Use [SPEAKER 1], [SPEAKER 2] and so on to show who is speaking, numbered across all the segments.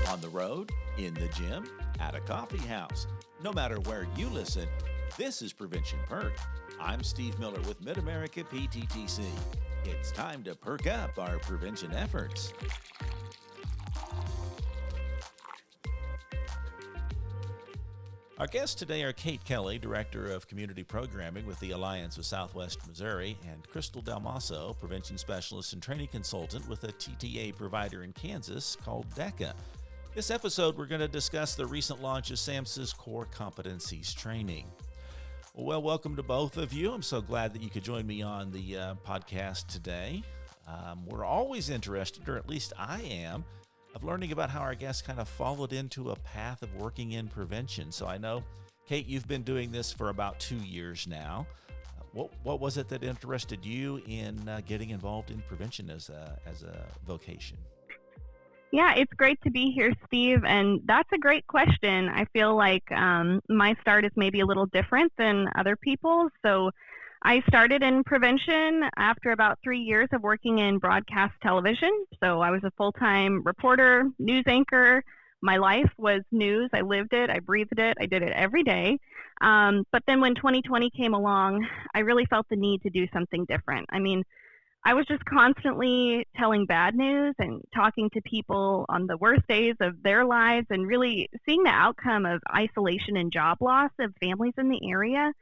[SPEAKER 1] On the road, in the gym, at a coffee house. No matter where you listen, this is Prevention Perk. I'm Steve Miller with Mid-America PTTC. It's time to perk up our prevention efforts. Our guests today are Kate Kelley, Director of Community Programming with the Alliance of Southwest Missouri, and Crystal Dalmasso, Prevention Specialist and Training Consultant with a TTA provider in Kansas called DECA. This episode, we're going to discuss the recent launch of SAMHSA's Core Competencies training. Well, welcome to both of you. I'm so glad that you could join me on the podcast today. We're always interested, or at least I am, of learning about how our guests kind of followed into a path of working in prevention. So I know, Kate, you've been doing this for about 2 years now. What was it that interested you in getting involved in prevention as a vocation?
[SPEAKER 2] Yeah, it's great to be here, Steve, and that's a great question. I feel like my start is maybe a little different than other people's. So I started in prevention after about 3 years of working in broadcast television. So I was a full-time reporter, news anchor. My life was news. I lived it. I breathed it. I did it every day. But then when 2020 came along, I really felt the need to do something different. I mean, I was just constantly telling bad news and talking to people on the worst days of their lives and really seeing the outcome of isolation and job loss of families in the area.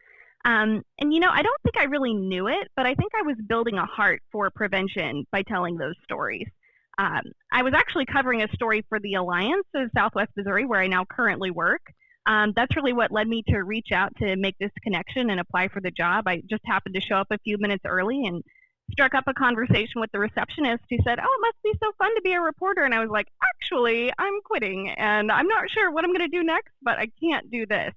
[SPEAKER 2] And, I don't think I really knew it, but I think I was building a heart for prevention by telling those stories. I was actually covering a story for the Alliance of Southwest Missouri, where I now currently work. That's really what led me to reach out to make this connection and apply for the job. I just happened to show up a few minutes early and struck up a conversation with the receptionist who said, "Oh, it must be so fun to be a reporter." And I was like, "Actually, I'm quitting and I'm not sure what I'm going to do next, but I can't do this."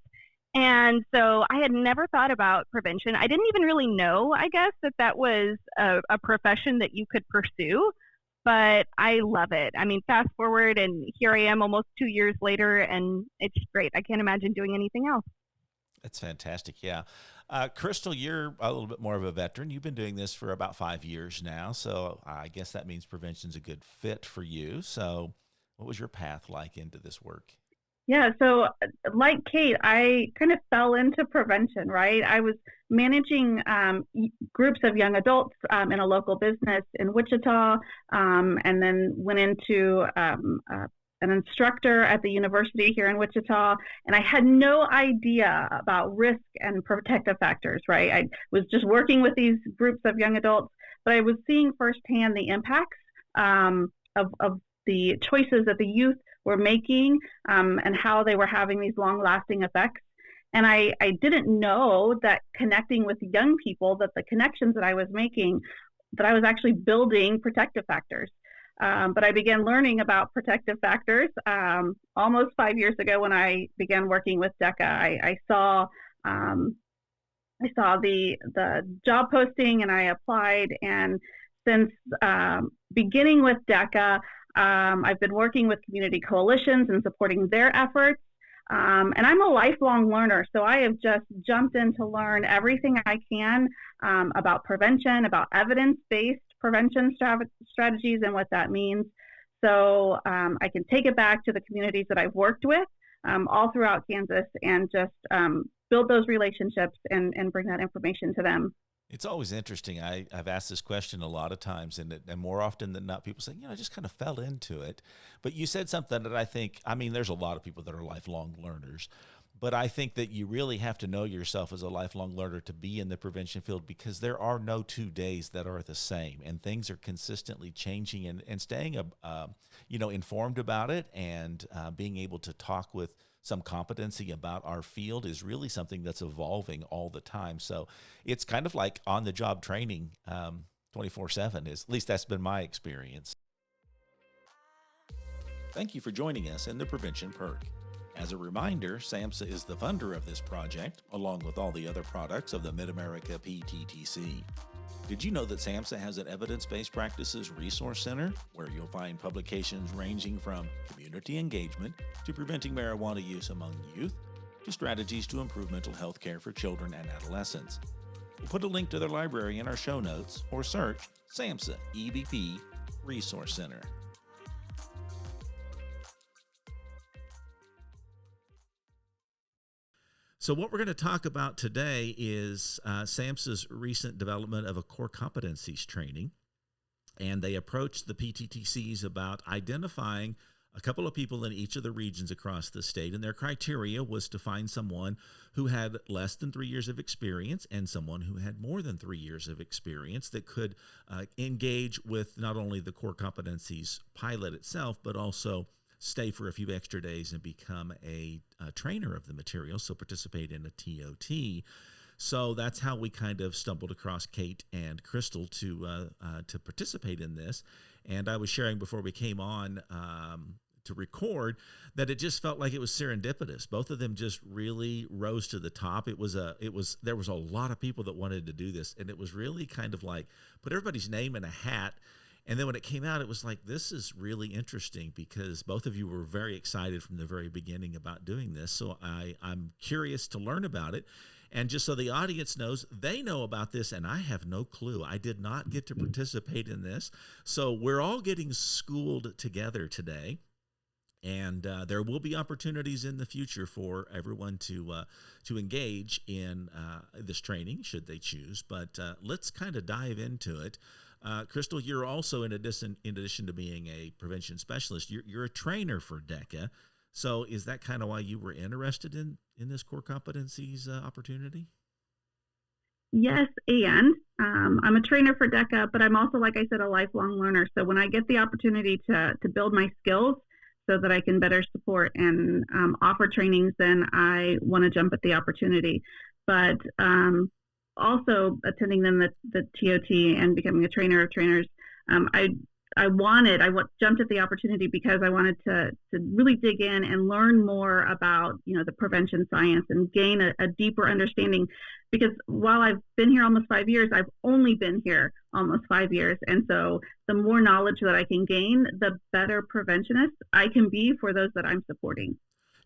[SPEAKER 2] And so I had never thought about prevention. I didn't even really know, I guess, that was a profession that you could pursue, but I love it. I mean, fast forward and here I am almost 2 years later, and it's great. I can't imagine doing anything else.
[SPEAKER 1] That's fantastic. Yeah. Crystal, you're a little bit more of a veteran. You've been doing this for about 5 years now. So I guess that means prevention's a good fit for you. So what was your path like into this work?
[SPEAKER 3] Yeah, so like Kate, I kind of fell into prevention, right? I was managing groups of young adults in a local business in Wichita, and then went into an instructor at the university here in Wichita, and I had no idea about risk and protective factors, right? I was just working with these groups of young adults, but I was seeing firsthand the impacts of the choices that the youth were making and how they were having these long-lasting effects. And I didn't know that connecting with young people, that the connections that I was making, that I was actually building protective factors. But I began learning about protective factors almost 5 years ago when I began working with DECA. I saw the job posting and I applied. And since beginning with DECA, I've been working with community coalitions and supporting their efforts. And I'm a lifelong learner, so I have just jumped in to learn everything I can about prevention, about evidence-based prevention strategies and what that means. So I can take it back to the communities that I've worked with all throughout Kansas and just build those relationships and bring that information to them.
[SPEAKER 1] It's always interesting. I've asked this question a lot of times, and more often than not, people say, I just kind of fell into it. But you said something that I think, there's a lot of people that are lifelong learners, but I think that you really have to know yourself as a lifelong learner to be in the prevention field, because there are no 2 days that are the same, and things are consistently changing, and staying, informed about it, and being able to talk with some competency about our field is really something that's evolving all the time. So it's kind of like on-the-job training 24/7. At least that's been my experience. Thank you for joining us in the Prevention Perk. As a reminder, SAMHSA is the funder of this project, along with all the other products of the Mid-America PTTC. Did you know that SAMHSA has an Evidence-Based Practices Resource Center, where you'll find publications ranging from community engagement to preventing marijuana use among youth to strategies to improve mental health care for children and adolescents? We'll put a link to their library in our show notes, or search SAMHSA EBP Resource Center. So what we're going to talk about today is SAMHSA's recent development of a core competencies training. And they approached the PTTCs about identifying a couple of people in each of the regions across the state. And their criteria was to find someone who had less than 3 years of experience and someone who had more than 3 years of experience that could engage with not only the core competencies pilot itself, but also stay for a few extra days and become a trainer of the material, so participate in a TOT. So that's how we kind of stumbled across Kate and Crystal to participate in this. And I was sharing before we came on to record that it just felt like it was serendipitous. Both of them just really rose to the top. There was a lot of people that wanted to do this, and it was really kind of like put everybody's name in a hat. And then when it came out, it was like, this is really interesting because both of you were very excited from the very beginning about doing this. So I'm curious to learn about it. And just so the audience knows, they know about this, and I have no clue. I did not get to participate in this. So we're all getting schooled together today. And there will be opportunities in the future for everyone to engage in this training, should they choose. But let's kind of dive into it. Crystal, you're also, in addition to being a prevention specialist, you're a trainer for DECA. So is that kind of why you were interested in this core competencies opportunity?
[SPEAKER 3] Yes, and I'm a trainer for DECA, but I'm also, like I said, a lifelong learner. So when I get the opportunity to build my skills so that I can better support and offer trainings, then I want to jump at the opportunity. But also attending the TOT and becoming a trainer of trainers, I jumped at the opportunity because I wanted to really dig in and learn more about, the prevention science and gain a deeper understanding. Because while I've been here almost 5 years, I've only been here almost 5 years. And so the more knowledge that I can gain, the better preventionist I can be for those that I'm supporting.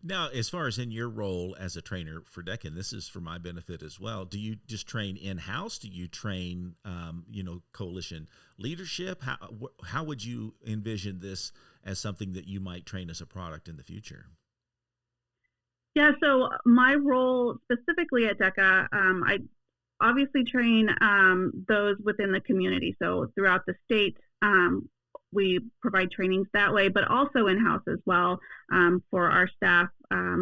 [SPEAKER 1] Now, as far as in your role as a trainer for DECA, and this is for my benefit as well, do you just train in-house? Do you train, coalition leadership? How would you envision this as something that you might train as a product in the future?
[SPEAKER 3] Yeah, so my role specifically at DECA, I obviously train those within the community. So throughout the state, we provide trainings that way, but also in-house as well for our staff.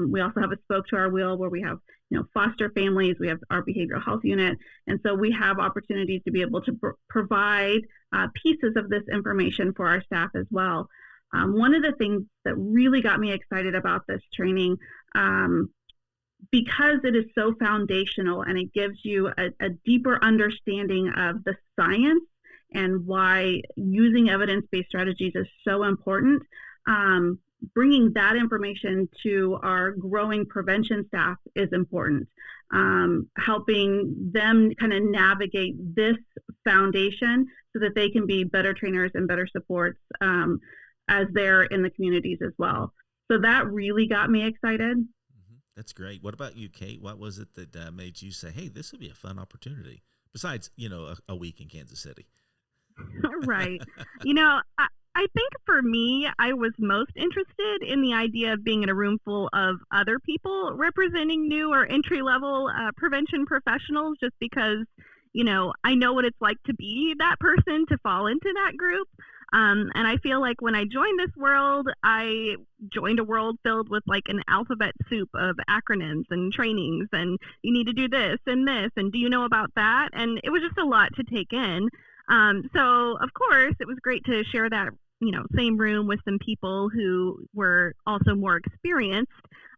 [SPEAKER 3] We also have a spoke to our wheel where we have, foster families. We have our behavioral health unit. And so we have opportunities to be able to provide pieces of this information for our staff as well. One of the things that really got me excited about this training, because it is so foundational and it gives you a deeper understanding of the science and why using evidence-based strategies is so important. Bringing that information to our growing prevention staff is important. Helping them kind of navigate this foundation so that they can be better trainers and better supports as they're in the communities as well. So that really got me excited.
[SPEAKER 1] Mm-hmm. That's great. What about you, Kate? What was it that made you say, hey, this would be a fun opportunity, besides, a week in Kansas City?
[SPEAKER 2] Right. I think for me, I was most interested in the idea of being in a room full of other people representing new or entry-level prevention professionals, just because, I know what it's like to be that person, to fall into that group. And I feel like when I joined this world, I joined a world filled with like an alphabet soup of acronyms and trainings, and you need to do this, and do you know about that? And it was just a lot to take in. So of course it was great to share that, same room with some people who were also more experienced.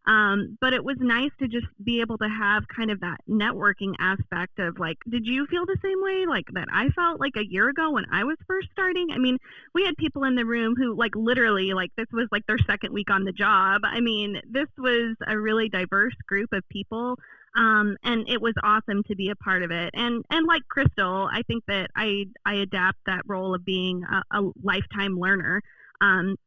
[SPEAKER 2] But it was nice to just be able to have kind of that networking aspect of like, did you feel the same way like that I felt like a year ago when I was first starting? I mean, we had people in the room who like literally like this was like their second week on the job. I mean, this was a really diverse group of people. And it was awesome to be a part of it. And like Crystal, I think that I adapt that role of being a lifetime learner,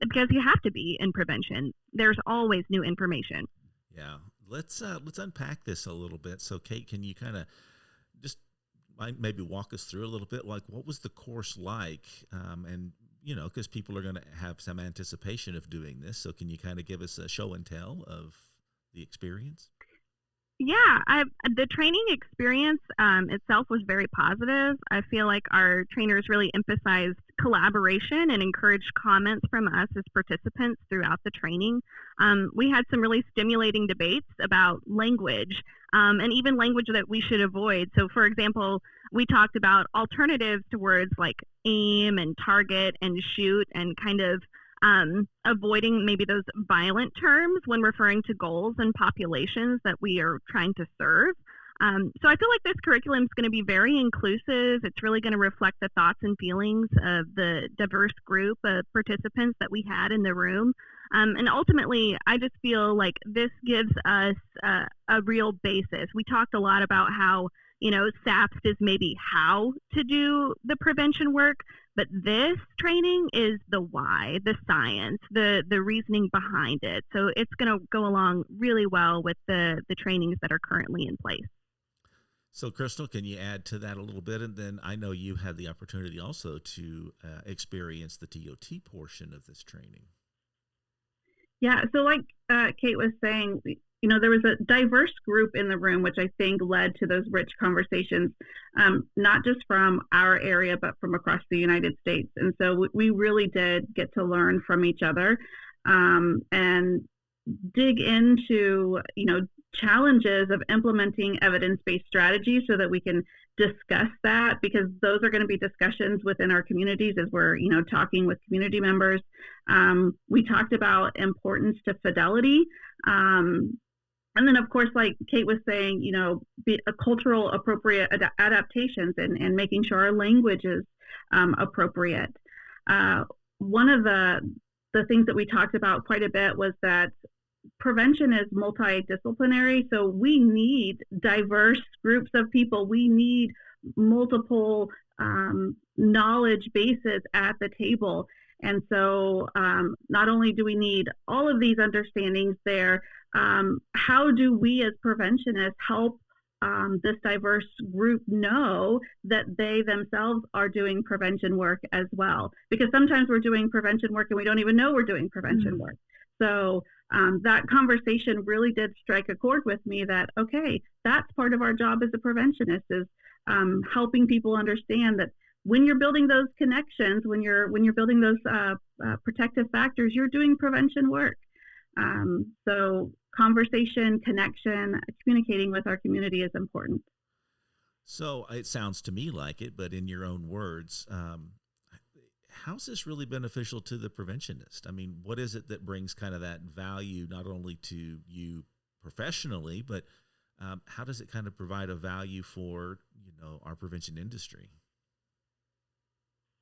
[SPEAKER 2] because you have to be in prevention. There's always new information.
[SPEAKER 1] Yeah. Let's unpack this a little bit. So Kate, can you kind of just maybe walk us through a little bit, like what was the course like? And, because people are going to have some anticipation of doing this. So can you kind of give us a show and tell of the experience?
[SPEAKER 2] Yeah, the training experience itself was very positive. I feel like our trainers really emphasized collaboration and encouraged comments from us as participants throughout the training. We had some really stimulating debates about language and even language that we should avoid. So, for example, we talked about alternatives to words like aim and target and shoot and kind of avoiding maybe those violent terms when referring to goals and populations that we are trying to serve. So I feel like this curriculum is going to be very inclusive. It's really going to reflect the thoughts and feelings of the diverse group of participants that we had in the room. And ultimately, I just feel like this gives us a real basis. We talked a lot about how, SAPS is maybe how to do the prevention work, but this training is the why, the science, the reasoning behind it. So it's going to go along really well with the trainings that are currently in place.
[SPEAKER 1] So, Crystal, can you add to that a little bit? And then I know you had the opportunity also to experience the TOT portion of this training.
[SPEAKER 3] Yeah, so like Kate was saying, there was a diverse group in the room, which I think led to those rich conversations, not just from our area, but from across the United States. And so we really did get to learn from each other and dig into, challenges of implementing evidence-based strategies so that we can discuss that, because those are going to be discussions within our communities as we're, talking with community members. We talked about importance to fidelity. And then, of course, like Kate was saying, a cultural appropriate adaptations and making sure our language is appropriate. One of the things that we talked about quite a bit was that prevention is multidisciplinary, so we need diverse groups of people. We need multiple knowledge bases at the table. And so not only do we need all of these understandings there, how do we as preventionists help this diverse group know that they themselves are doing prevention work as well? Because sometimes we're doing prevention work and we don't even know we're doing prevention work. So that conversation really did strike a chord with me that, okay, that's part of our job as a preventionist, is helping people understand that when you're building those connections, when you're building those protective factors, you're doing prevention work. So conversation, connection, communicating with our community is important.
[SPEAKER 1] So it sounds to me like it, but in your own words, how's this really beneficial to the preventionist? I mean, what is it that brings kind of that value not only to you professionally, but how does it kind of provide a value for, our prevention industry?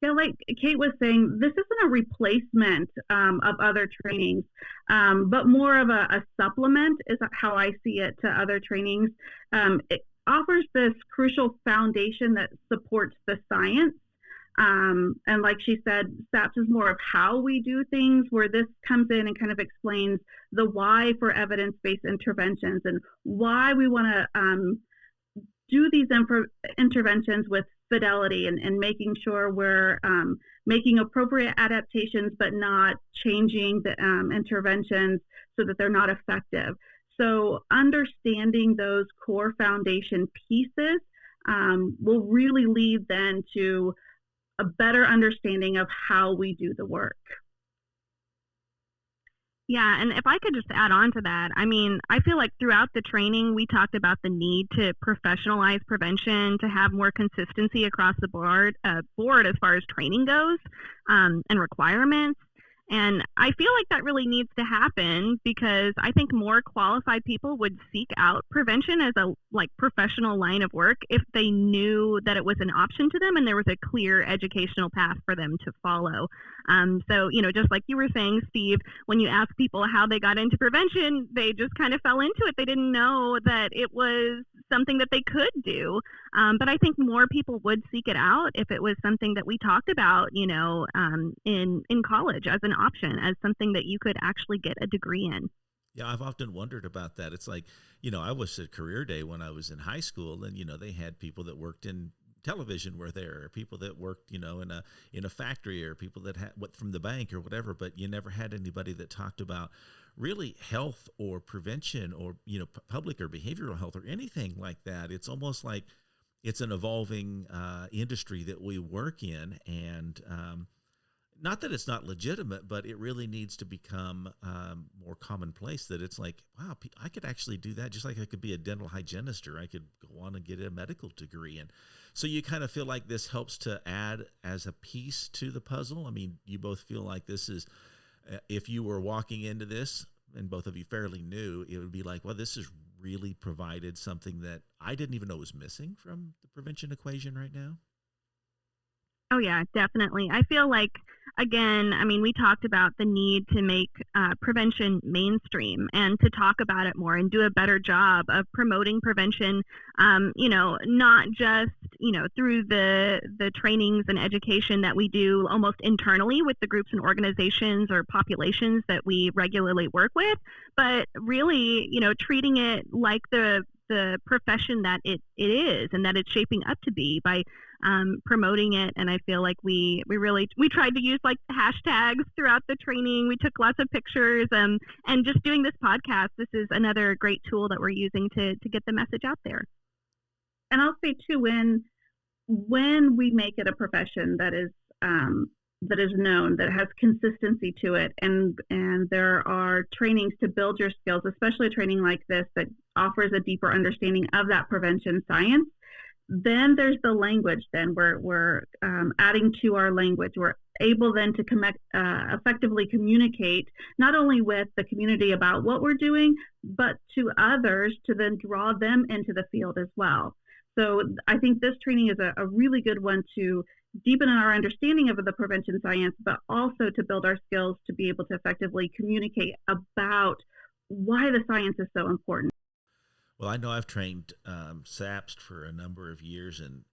[SPEAKER 3] Yeah, like Kate was saying, this isn't a replacement of other trainings, but more of a supplement is how I see it to other trainings. It offers this crucial foundation that supports the science. And like she said, SAPS is more of how we do things, where this comes in and kind of explains the why for evidence-based interventions and why we want to do these interventions with fidelity and making sure we're making appropriate adaptations but not changing the interventions so that they're not effective. So understanding those core foundation pieces will really lead then to a better understanding of how we do the work.
[SPEAKER 2] Yeah, and if I could just add on to that, I mean, I feel like throughout the training, we talked about the need to professionalize prevention, to have more consistency across the board as far as training goes and requirements. And I feel like that really needs to happen, because I think more qualified people would seek out prevention as a professional line of work if they knew that it was an option to them and there was a clear educational path for them to follow. So, just like you were saying, Steve, when you ask people how they got into prevention, they just kind of fell into it. They didn't know that it was something that they could do. But I think more people would seek it out if it was something that we talked about, in college as an option, as something that you could actually get a degree in.
[SPEAKER 1] Yeah, I've often wondered about that. It's like, I was at Career Day when I was in high school, and, they had people that worked in television were there, or people that worked, in a factory, or people that what from the bank or whatever, but you never had anybody that talked about really health or prevention or, public or behavioral health or anything like that. It's almost like it's an evolving industry that we work in, and not that it's not legitimate, but it really needs to become more commonplace, that it's like, wow, I could actually do that, just like I could be a dental hygienist, or I could go on and get a medical degree. And so you kind of feel like this helps to add as a piece to the puzzle. I mean, you both feel like this is, if you were walking into this, and both of you fairly new, it would be like, well, this has really provided something that I didn't even know was missing from the prevention equation right now.
[SPEAKER 2] Oh, yeah, definitely. I feel like, again, I mean, we talked about the need to make prevention mainstream and to talk about it more and do a better job of promoting prevention, not just, through the trainings and education that we do almost internally with the groups and organizations or populations that we regularly work with, but really, treating it like the profession that it is and that it's shaping up to be by promoting it. And I feel like we tried to use like hashtags throughout the training. We took lots of pictures, and just doing this podcast, this is another great tool that we're using to get the message out there.
[SPEAKER 3] And I'll say too, when we make it a profession that is known, that has consistency to it, and there are trainings to build your skills, especially a training like this that offers a deeper understanding of that prevention science, then there's the language. Then we're adding to our language. We're able then to effectively communicate not only with the community about what we're doing, but to others to then draw them into the field as well. So I think this training is a really good one to deepen our understanding of the prevention science, but also to build our skills to be able to effectively communicate about why the science is so important.
[SPEAKER 1] Well, I know I've trained SAMHSA for a number of years, and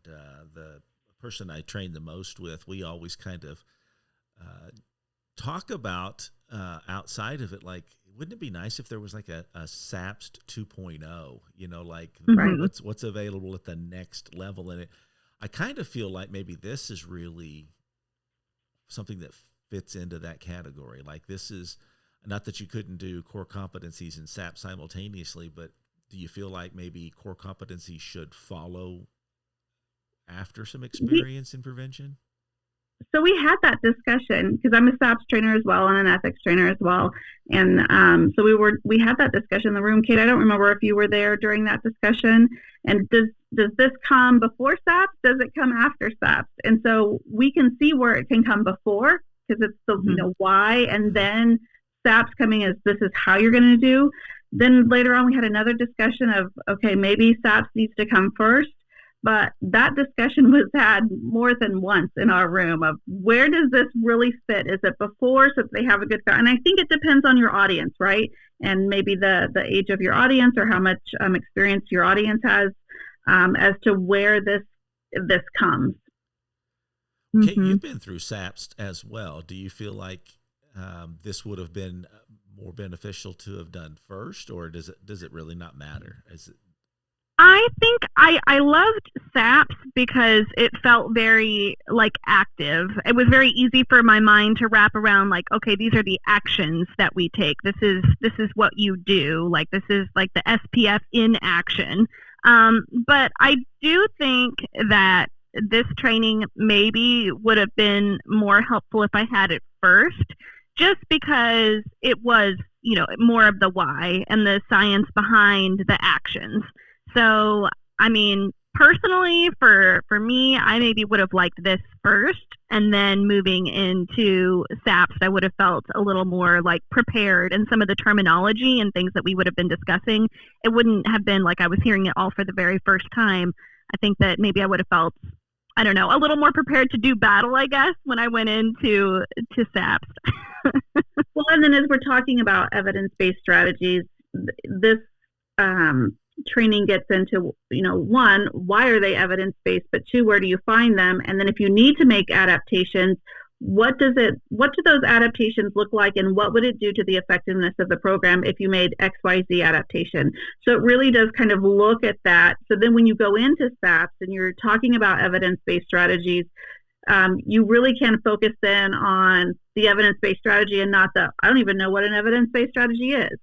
[SPEAKER 1] the person I trained the most with, we always kind of talk about outside of it, like, wouldn't it be nice if there was like a SAMHSA 2.0, like
[SPEAKER 2] Right.
[SPEAKER 1] what's available at the next level? And I kind of feel like maybe this is really something that fits into that category. Like, this is not that you couldn't do core competencies and SAP simultaneously, but do you feel like maybe core competencies should follow after some experience in prevention?
[SPEAKER 3] So we had that discussion because I'm a SAPS trainer as well and an ethics trainer as well. And so we had that discussion in the room. Kate, I don't remember if you were there during that discussion. And does this come before SAPS? Does it come after SAPS? And so we can see where it can come before, because it's the why, and then SAPS coming as this is how you're going to do. Then later on we had another discussion of, okay, maybe SAPS needs to come first. But that discussion was had more than once in our room of where does this really fit? Is it before, so that they have a good fit? And I think it depends on your audience, right? And maybe the age of your audience, or how much experience your audience has, as to where this comes.
[SPEAKER 1] Kate, you've been through SAPS as well. Do you feel like this would have been more beneficial to have done first, or does it really not matter?
[SPEAKER 2] I think I loved SAPS because it felt very active. It was very easy for my mind to wrap around, like, okay, these are the actions that we take. This is what you do. Like, this is like the SPF in action. But I do think that this training maybe would have been more helpful if I had it first, just because it was, more of the why and the science behind the actions. So, I mean, personally, for me, I maybe would have liked this first, and then moving into SAPS, I would have felt a little more prepared, and some of the terminology and things that we would have been discussing, it wouldn't have been like I was hearing it all for the very first time. I think that maybe I would have felt, I don't know, a little more prepared to do battle, I guess, when I went into SAPS.
[SPEAKER 3] Well, and then as we're talking about evidence-based strategies, this training gets into, one, why are they evidence-based, but two, where do you find them? And then if you need to make adaptations, what do those adaptations look like, and what would it do to the effectiveness of the program if you made XYZ adaptation? So it really does kind of look at that. So then when you go into SAPS and you're talking about evidence-based strategies, you really can focus then on the evidence-based strategy and not the, I don't even know what an evidence-based strategy is.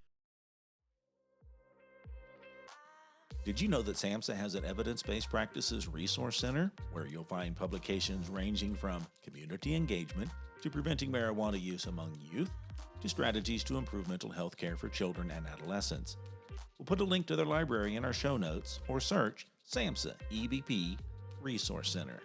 [SPEAKER 1] Did you know that SAMHSA has an Evidence-Based Practices Resource Center where you'll find publications ranging from community engagement to preventing marijuana use among youth to strategies to improve mental health care for children and adolescents? We'll put a link to their library in our show notes or search SAMHSA EBP Resource Center.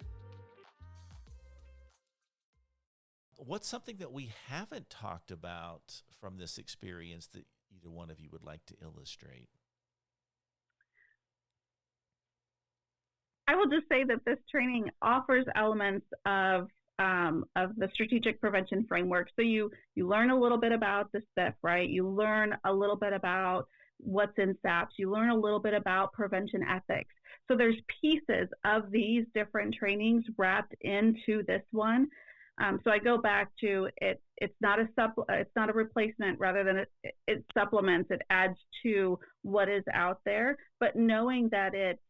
[SPEAKER 1] What's something that we haven't talked about from this experience that either one of you would like to illustrate?
[SPEAKER 3] I will just say that this training offers elements of the strategic prevention framework. So you learn a little bit about the SIF, right? You learn a little bit about what's in SAPS. You learn a little bit about prevention ethics. So there's pieces of these different trainings wrapped into this one. So I go back to it. It's not a replacement. Rather than it supplements. It adds to what is out there. But knowing that it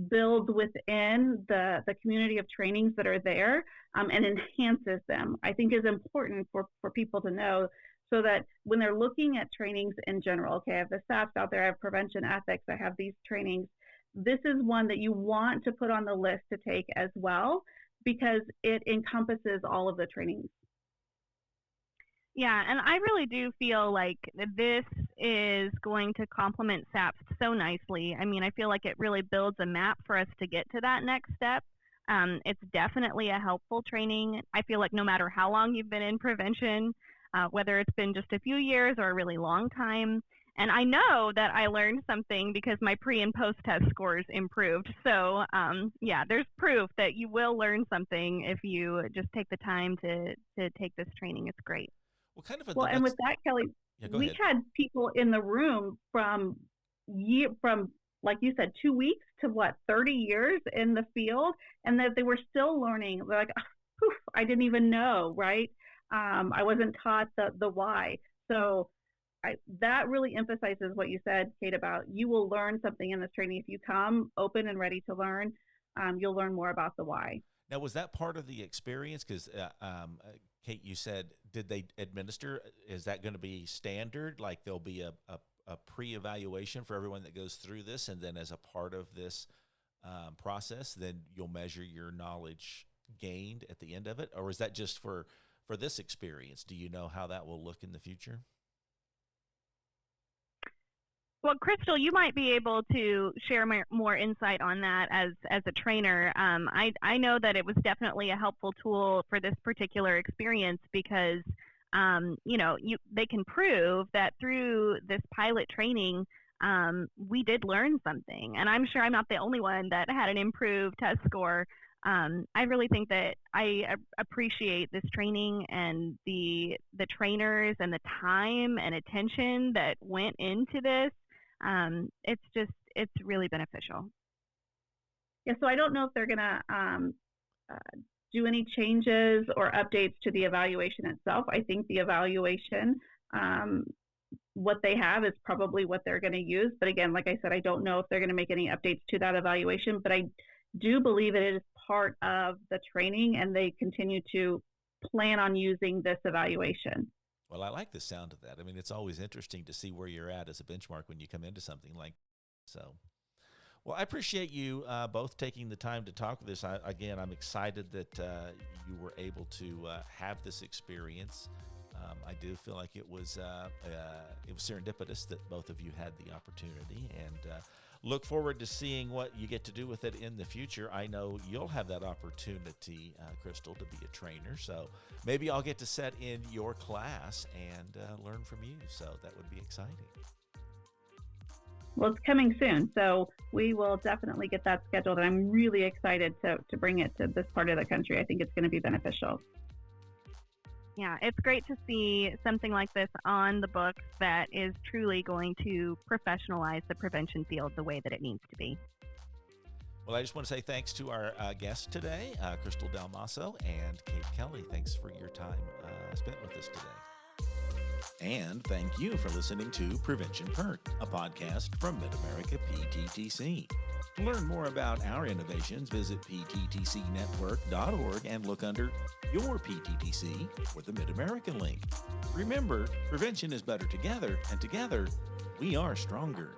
[SPEAKER 3] builds within the community of trainings that are there and enhances them, I think is important for people to know, so that when they're looking at trainings in general, okay, I have the SAPS out there, I have prevention ethics, I have these trainings. This is one that you want to put on the list to take as well, because it encompasses all of the trainings.
[SPEAKER 2] Yeah, and I really do feel like this is going to complement SAPS so nicely. I mean, I feel like it really builds a map for us to get to that next step. It's definitely a helpful training. I feel like no matter how long you've been in prevention, whether it's been just a few years or a really long time, and I know that I learned something because my pre and post test scores improved. So yeah, there's proof that you will learn something if you just take the time to take this training. It's great.
[SPEAKER 3] Well, and with that, Kelly, we had people in the room from like you said, 2 weeks to 30 years in the field, and that they were still learning. They're like, oh, I didn't even know, right? I wasn't taught the why. So that really emphasizes what you said, Kate, about you will learn something in this training. If you come open and ready to learn, you'll learn more about the why.
[SPEAKER 1] Now, was that part of the experience? Because Kate, you said, did they administer? Is that going to be standard? Like there'll be a pre-evaluation for everyone that goes through this, and then as a part of this process, then you'll measure your knowledge gained at the end of it? Or is that just for this experience? Do you know how that will look in the future?
[SPEAKER 2] Well, Crystal, you might be able to share more insight on that as a trainer. I know that it was definitely a helpful tool for this particular experience because, they can prove that through this pilot training, we did learn something. And I'm sure I'm not the only one that had an improved test score. I really think that I appreciate this training and the trainers and the time and attention that went into this. It's really beneficial.
[SPEAKER 3] Yeah, so I don't know if they're going to do any changes or updates to the evaluation itself. I think the evaluation, what they have is probably what they're going to use. But again, like I said, I don't know if they're going to make any updates to that evaluation, but I do believe it is part of the training, and they continue to plan on using this evaluation.
[SPEAKER 1] Well, I like the sound of that. I mean, it's always interesting to see where you're at as a benchmark when you come into something like so. Well, I appreciate you both taking the time to talk with us. I'm excited that you were able to have this experience. I do feel like it was serendipitous that both of you had the opportunity, and look forward to seeing what you get to do with it in the future. I know you'll have that opportunity, Crystal, to be a trainer. So maybe I'll get to sit in your class and learn from you. So that would be exciting.
[SPEAKER 3] Well, it's coming soon, so we will definitely get that scheduled. And I'm really excited to bring it to this part of the country. I think it's going to be beneficial.
[SPEAKER 2] Yeah, it's great to see something like this on the books that is truly going to professionalize the prevention field the way that it needs to be.
[SPEAKER 1] Well, I just want to say thanks to our guests today, Crystal Dalmasso and Kate Kelley. Thanks for your time spent with us today. And thank you for listening to Prevention Perk, a podcast from Mid-America PTTC. To learn more about our innovations, visit pttcnetwork.org and look under Your PTTC for the Mid-America link. Remember, prevention is better together, and together we are stronger.